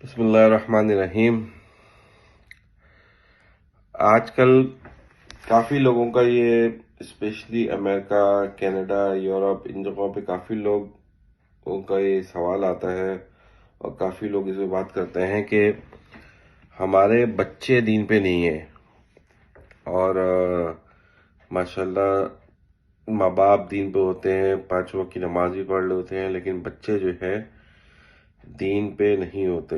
بسم اللہ الرحمن الرحیم۔ آج کل کافی لوگوں کا یہ اسپیشلی امریکہ، کینیڈا، یورپ، ان جگہوں پہ کافی لوگوں کا یہ سوال آتا ہے اور کافی لوگ اس پہ بات کرتے ہیں کہ ہمارے بچے دین پہ نہیں ہیں، اور ماشاءاللہ ماں باپ دین پہ ہوتے ہیں، 5 وقت کی نماز بھی پڑھ رہے ہوتے ہیں، لیکن بچے جو ہے دین پہ نہیں ہوتے،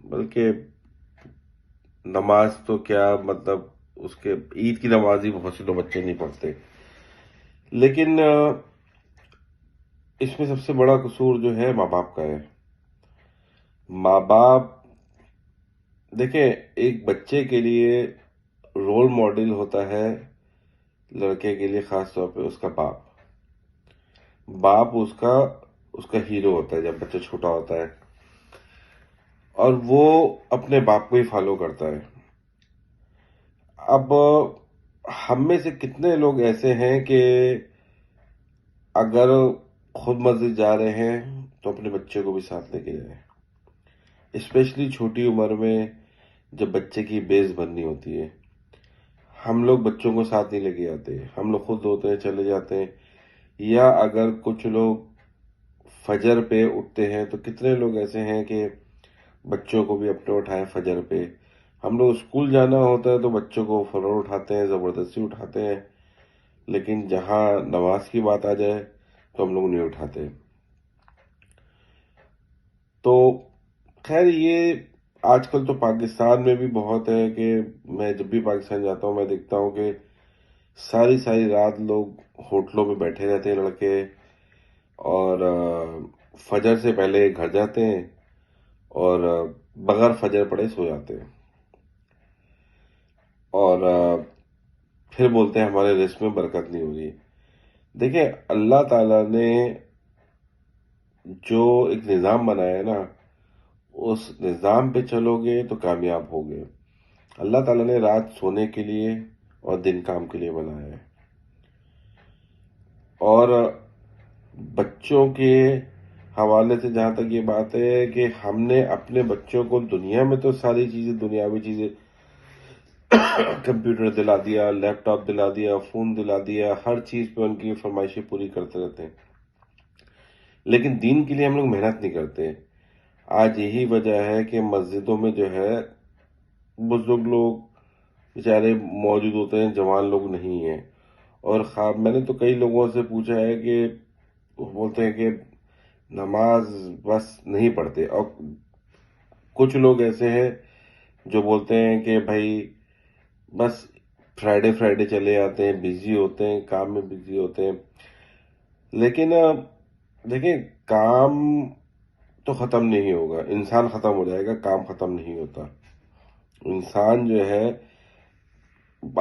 بلکہ نماز تو کیا مطلب اس کے عید کی نماز ہی بہت سے لوگ بچے نہیں پڑھتے۔ لیکن اس میں سب سے بڑا قصور جو ہے ماں باپ کا ہے۔ ماں باپ دیکھیں، ایک بچے کے لیے رول ماڈل ہوتا ہے، لڑکے کے لیے خاص طور پہ اس کا باپ۔ باپ اس کا ہیرو ہوتا ہے جب بچہ چھوٹا ہوتا ہے، اور وہ اپنے باپ کو ہی فالو کرتا ہے۔ اب ہم میں سے کتنے لوگ ایسے ہیں کہ اگر خود مسجد جا رہے ہیں تو اپنے بچے کو بھی ساتھ لے کے جائیں، اسپیشلی چھوٹی عمر میں جب بچے کی بیس بننی ہوتی ہے۔ ہم لوگ بچوں کو ساتھ نہیں لے کے جاتے، ہم لوگ خود ہوتے ہیں چلے جاتے ہیں، یا اگر کچھ لوگ فجر پہ اٹھتے ہیں تو کتنے لوگ ایسے ہیں کہ بچوں کو بھی اپنے اٹھائے فجر پہ۔ ہم لوگ اسکول جانا ہوتا ہے تو بچوں کو فوراً اٹھاتے ہیں، زبردستی اٹھاتے ہیں، لیکن جہاں نماز کی بات آ جائے تو ہم لوگ نہیں اٹھاتے۔ تو خیر، یہ آج کل تو پاکستان میں بھی بہت ہے کہ میں جب بھی پاکستان جاتا ہوں میں دیکھتا ہوں کہ ساری رات لوگ ہوٹلوں میں بیٹھے رہتے ہیں لڑکے، اور فجر سے پہلے گھر جاتے ہیں اور بغیر فجر پڑے سو جاتے ہیں، اور پھر بولتے ہیں ہمارے رزق میں برکت نہیں ہو رہی۔ دیکھیں، اللہ تعالیٰ نے جو ایک نظام بنایا ہے نا، اس نظام پہ چلو گے تو کامیاب ہوگے۔ اللہ تعالیٰ نے رات سونے کے لیے اور دن کام کے لیے بنایا ہے، اور بچوں کے حوالے سے جہاں تک یہ بات ہے کہ ہم نے اپنے بچوں کو دنیا میں تو ساری چیزیں، دنیاوی چیزیں، کمپیوٹر دلا دیا، لیپ ٹاپ دلا دیا، فون دلا دیا، ہر چیز پہ ان کی فرمائشیں پوری کرتے رہتے ہیں، لیکن دین کے لیے ہم لوگ محنت نہیں کرتے۔ آج یہی وجہ ہے کہ مسجدوں میں جو ہے بزرگ لوگ بیچارے موجود ہوتے ہیں، جوان لوگ نہیں ہیں، اور خواب میں نے تو کئی لوگوں سے پوچھا ہے کہ وہ بولتے ہیں کہ نماز بس نہیں پڑھتے، اور کچھ لوگ ایسے ہیں جو بولتے ہیں کہ بھائی بس فرائیڈے چلے آتے ہیں، بزی ہوتے ہیں، کام میں بزی ہوتے ہیں۔ لیکن دیکھیں، کام تو ختم نہیں ہوگا، انسان ختم ہو جائے گا، کام ختم نہیں ہوتا۔ انسان جو ہے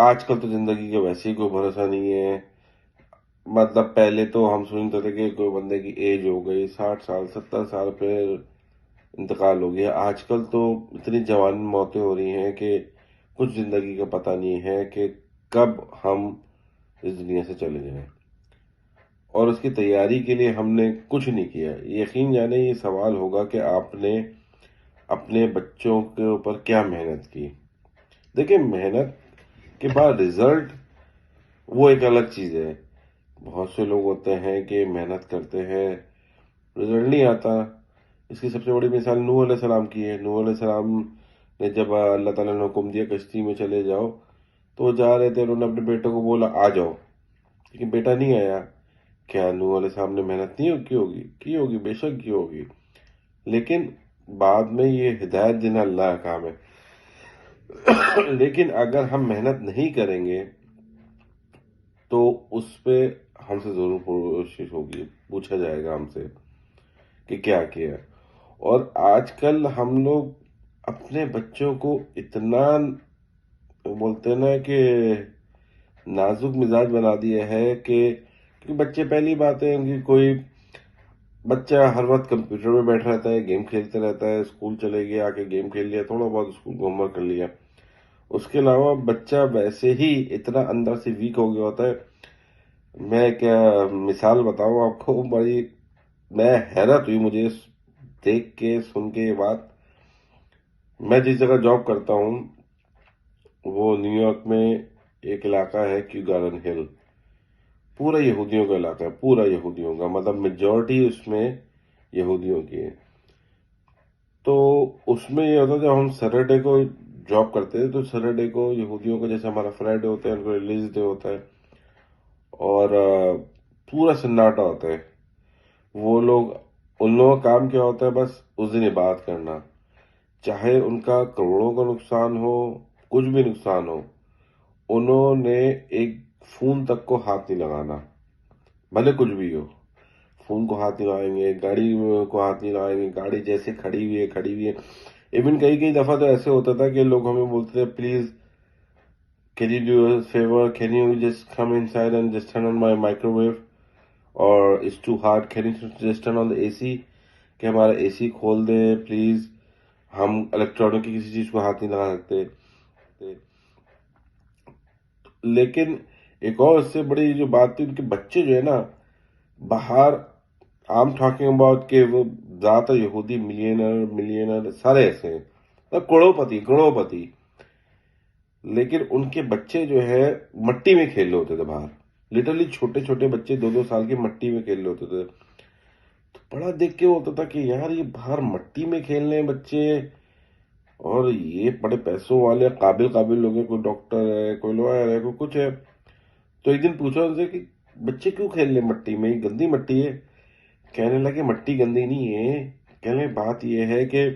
آج کل تو زندگی کا ویسے ہی کوئی بھروسہ نہیں ہے۔ مطلب پہلے تو ہم سنتے تھے کہ کوئی بندے کی ایج ہو گئی 60 سال 70 سال پھر انتقال ہو گیا۔ آج کل تو اتنی جوان موتیں ہو رہی ہیں کہ کچھ زندگی کا پتہ نہیں ہے کہ کب ہم اس دنیا سے چلے جائیں، اور اس کی تیاری کے لیے ہم نے کچھ نہیں کیا۔ یقین جانے یہ سوال ہوگا کہ آپ نے اپنے بچوں کے اوپر کیا محنت کی۔ دیکھیں، محنت کے بعد رزلٹ وہ ایک الگ چیز ہے۔ بہت سے لوگ ہوتے ہیں کہ محنت کرتے ہیں، رزلٹ نہیں آتا۔ اس کی سب سے بڑی مثال نوح علیہ السلام کی ہے۔ نوح علیہ السلام نے جب اللہ تعالیٰ نے حکم دیا کشتی میں چلے جاؤ، تو وہ جا رہے تھے، انہوں نے اپنے بیٹے کو بولا آ جاؤ، لیکن بیٹا نہیں آیا۔ کیا نوح علیہ السلام نے محنت نہیں کی ہوگی؟ کی ہوگی، بے شک کی ہوگی، لیکن بعد میں یہ ہدایت دینا اللہ کا کام ہے۔ لیکن اگر ہم محنت نہیں کریں گے تو اس پہ ہم سے ضرور کوشش ہوگی، پوچھا جائے گا ہم سے کہ کیا کیا۔ اور آج کل ہم لوگ اپنے بچوں کو اتنا بولتے ہیں نا کہ نازک مزاج بنا دیا ہے کہ بچے، پہلی بات ہے ان کی، کوئی بچہ ہر وقت کمپیوٹر میں بیٹھ رہتا ہے، گیم کھیلتے رہتا ہے، اسکول چلے گیا، آ کے گیم کھیل لیا، تھوڑا بہت اسکول کا ہوم ورک کر لیا، اس کے علاوہ بچہ ویسے ہی اتنا اندر سے ویک ہو گیا ہوتا ہے۔ میں کیا مثال بتاؤں آپ کو، بڑی میں حیرت ہوئی مجھے دیکھ کے، سن کے یہ بات میں جس جگہ جاب کرتا ہوں وہ نیو یارک میں ایک علاقہ ہے کیو گارڈن ہل، پورا یہودیوں کا علاقہ ہے، پورا یہودیوں کا، مطلب میجورٹی اس میں یہودیوں کی ہے۔ تو اس میں یہ ہوتا ہے جب ہم سیٹرڈے کو جاب کرتے تھے تو سیٹرڈے کو یہودیوں کا جیسے ہمارا فرائیڈے ہوتا ہے ان کو ریلیز ڈے ہوتا ہے، اور پورا سناٹا ہوتا ہے۔ وہ لوگ، ان لوگوں کا کام کیا ہوتا ہے، بس اس دن عبادت کرنا، چاہے ان کا کروڑوں کا نقصان ہو، کچھ بھی نقصان ہو، انہوں نے ایک فون تک کو ہاتھ نہیں لگانا، بھلے کچھ بھی ہو۔ فون کو ہاتھ نہیں لگائیں گے، گاڑی کو ہاتھ نہیں لگائیں گے، گاڑی جیسے کھڑی ہوئی ہے کھڑی ہوئی ہے۔ ایون کئی دفعہ تو ایسے ہوتا تھا کہ لوگ ہمیں بولتے تھے please can you do a favour, can you just come inside and just turn on my microwave, اور it's too hard, can you just turn on the A C, کہ ہمارا اے سی کھول دے پلیز، ہم electronic کی کسی چیز کو ہاتھ نہیں لگا سکتے۔ لیکن ایک اور اس سے بڑی جو بات تھی، ان کے بچے جو ہے نا باہر، I'm talking about کہ وہ زیادہ تر یہودی ملینر سارے ایسے ہیں، کروڑوں پتی، لیکن ان کے بچے جو ہے مٹی میں کھیل رہے ہوتے تھے باہر، لٹرلی چھوٹے چھوٹے بچے 2 سال کے مٹی میں کھیل رہے ہوتے تھے۔ تو بڑا دیکھ کے ہوتا تھا کہ یار یہ باہر مٹی میں کھیل رہے ہیں بچے، اور یہ بڑے پیسوں والے قابل لوگ ہیں، کوئی ڈاکٹر ہے، کوئی لوئر ہے، کوئی کچھ ہے۔ تو ایک دن پوچھا ان سے کہ بچے کیوں کھیل رہے ہیں مٹی میں، یہ گندی مٹی ہے۔ کہنے لگے مٹی گندی نہیں ہے، کہنے بات یہ ہے کہ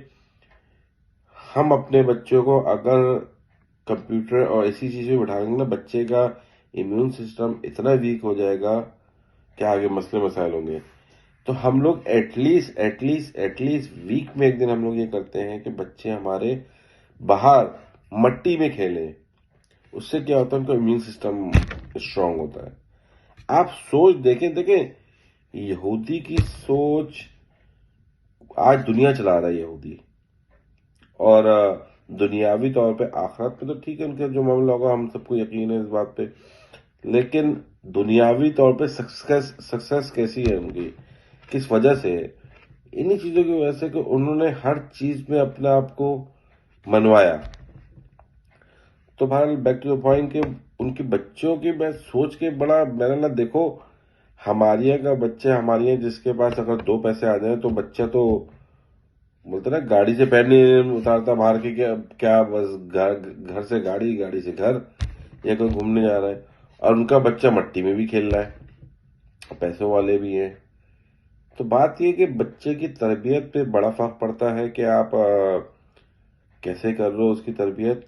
ہم اپنے بچوں کو اگر کمپیوٹر اور ایسی چیزیں بٹھائیں گے نا، بچے کا امیون سسٹم اتنا ویک ہو جائے گا کہ آگے مسئلے مسائل ہوں گے۔ تو ہم لوگ ایٹ لیسٹ ویک میں ایک دن ہم لوگ یہ کرتے ہیں کہ بچے ہمارے باہر مٹی میں کھیلیں، اس سے کیا ہوتا ہے ان کا امیون سسٹم اسٹرانگ ہوتا ہے۔ آپ سوچ دیکھیں یہودی کی سوچ آج دنیا چلا رہا ہے یہودی، اور دنیاوی طور پہ آخرت پہ تو ٹھیک ہے ان کا جو معاملہ ہوگا، ہم سب کو یقین ہے اس بات پہ، لیکن دنیاوی طور پہ سکسیس کیسی ہے ان کی، کس وجہ سے ہے؟ انہی چیزوں کی وجہ سے کہ انہوں نے ہر چیز میں اپنے آپ کو منوایا۔ تو بہرحال بیک ٹو دا پوائنٹ کہ ان کے بچوں کی میں سوچ کے بڑا میں نے دیکھو، ہمارے یہاں کا بچہ، ہمارے یہاں جس کے پاس اگر 2 پیسے آ جائیں تو بچہ تو بولتا نا گاڑی سے پیر نہیں اتارتا باہر کے، کیا بس گھر سے گاڑی سے گھر، یا کوئی گھومنے جا رہا ہے، اور ان کا بچہ مٹی میں بھی کھیل رہا ہے، پیسوں والے بھی ہیں۔ تو بات یہ کہ بچے کی تربیت پہ بڑا فرق پڑتا ہے کہ آپ کیسے کر رہے ہو اس کی تربیت۔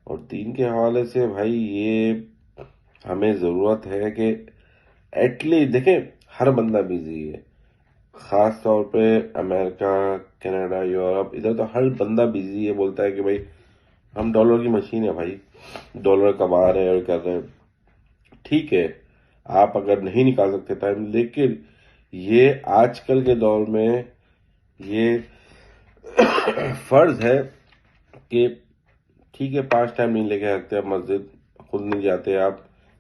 اور دین کے حوالے سے بھائی یہ ہمیں ضرورت ہے کہ ایٹ لیسٹ دیکھیں، ہر بندہ بزی ہے، خاص طور پہ امریکہ، کینیڈا، یورپ، ادھر تو ہر بندہ بزی ہے، بولتا ہے کہ بھائی ہم ڈالر کی مشین ہے، بھائی ڈالر کما رہے ہیں اور کر رہے ہیں۔ ٹھیک ہے آپ اگر نہیں نکال سکتے ٹائم، لیکن یہ آج کل کے دور میں یہ فرض ہے کہ ٹھیک ہے 5 ٹائم نہیں لے کے رکھتے آپ مسجد، خود نہیں جاتے آپ،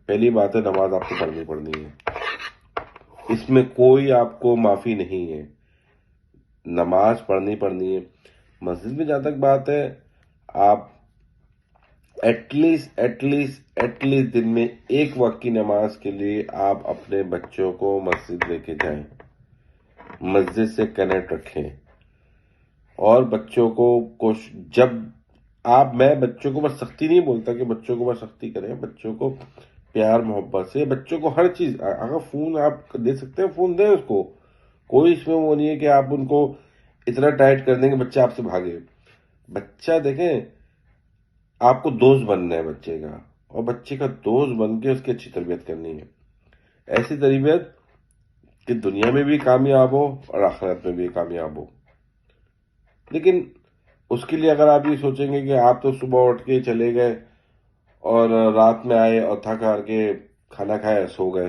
پہلی بات ہے نماز آپ کو پڑھنی ہے، اس میں کوئی آپ کو معافی نہیں ہے، نماز پڑھنی ہے۔ مسجد میں جہاں تک بات ہے، آپ ایٹ لیسٹ دن میں 1 وقت کی نماز کے لیے آپ اپنے بچوں کو مسجد لے کے جائیں، مسجد سے کنیکٹ رکھیں، اور بچوں کو جب میں بچوں کو بس سختی نہیں بولتا کہ بچوں کو بس سختی کریں، بچوں کو پیار محبت سے، بچوں کو ہر چیز، اگر فون آپ دے سکتے ہیں فون دیں اس کو، کوئی اس میں وہ نہیں ہے کہ آپ ان کو اتنا ٹائٹ کر دیں کہ بچہ آپ سے بھاگے۔ بچہ دیکھیں، آپ کو دوست بننا ہے بچے کا، اور بچے کا دوست بن کے اس کی اچھی تربیت کرنی ہے، ایسی تربیت کہ دنیا میں بھی کامیاب ہو اور آخرت میں بھی کامیاب ہو۔ لیکن اس کے لیے اگر آپ یہ سوچیں گے کہ آپ تو صبح اٹھ کے چلے گئے اور رات میں آئے اور تھک ہار کے کھانا کھایا سو گئے،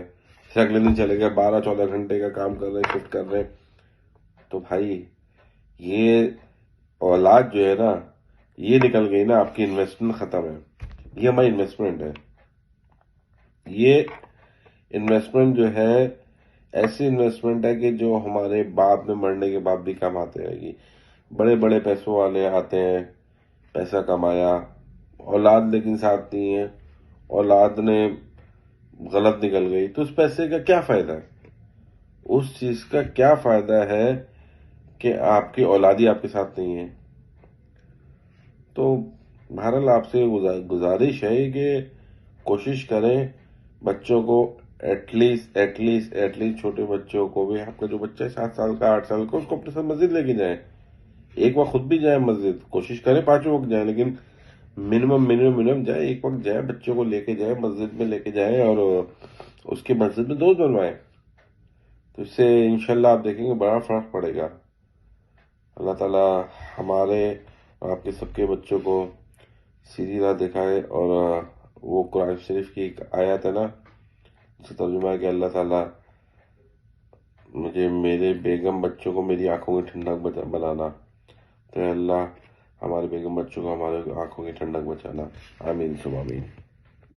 پھر اگلے دن چلے گئے 12-14 گھنٹے کا کام کر رہے، شفٹ کر رہے، تو بھائی یہ اولاد جو ہے نا، یہ نکل گئی نا، آپ کی انویسٹمنٹ ختم ہے، یہ ہماری انویسٹمنٹ ہے۔ یہ انویسٹمنٹ جو ہے ایسی انویسٹمنٹ ہے کہ جو ہمارے باپ میں مرنے کے بعد بھی کام آتے رہے گی۔ بڑے بڑے پیسوں والے آتے ہیں، پیسہ کمایا، اولاد لیکن ساتھ نہیں ہے، اولاد نے غلط نکل گئی، تو اس پیسے کا کیا فائدہ ہے؟ اس چیز کا کیا فائدہ ہے کہ آپ کی اولاد ہی آپ کے ساتھ نہیں ہے؟ تو بہرحال آپ سے گزارش ہے کہ کوشش کریں بچوں کو ایٹ لیسٹ چھوٹے بچوں کو بھی، آپ کا جو بچہ ہے 7 سال کا 8 سال کا، اس کو اپنے ساتھ مسجد لے کے جائیں، ایک وقت خود بھی جائیں مسجد، کوشش کریں 5 وقت جائیں، لیکن منیمم جائیں، ایک وقت جائیں، بچوں کو لے کے جائیں مسجد میں، لے کے جائیں اور اس کے مسجد میں دوست بنوائیں، تو اس سے انشاءاللہ آپ دیکھیں گے بڑا فرق پڑے گا۔ اللہ تعالی ہمارے اور آپ کے سب کے بچوں کو سیدھی راہ دکھائے، اور وہ قرآن شریف کی ایک آیت ہے نا، جس کا ترجمہ ہے کہ اللہ تعالیٰ مجھے میرے بیگم بچوں کو میری آنکھوں کی ٹھنڈک بنانا، تو اے اللہ ہمارے بیگم بچوں کو ہمارے آنکھوں کی ٹھنڈک بچانا، آمین ثم آمین۔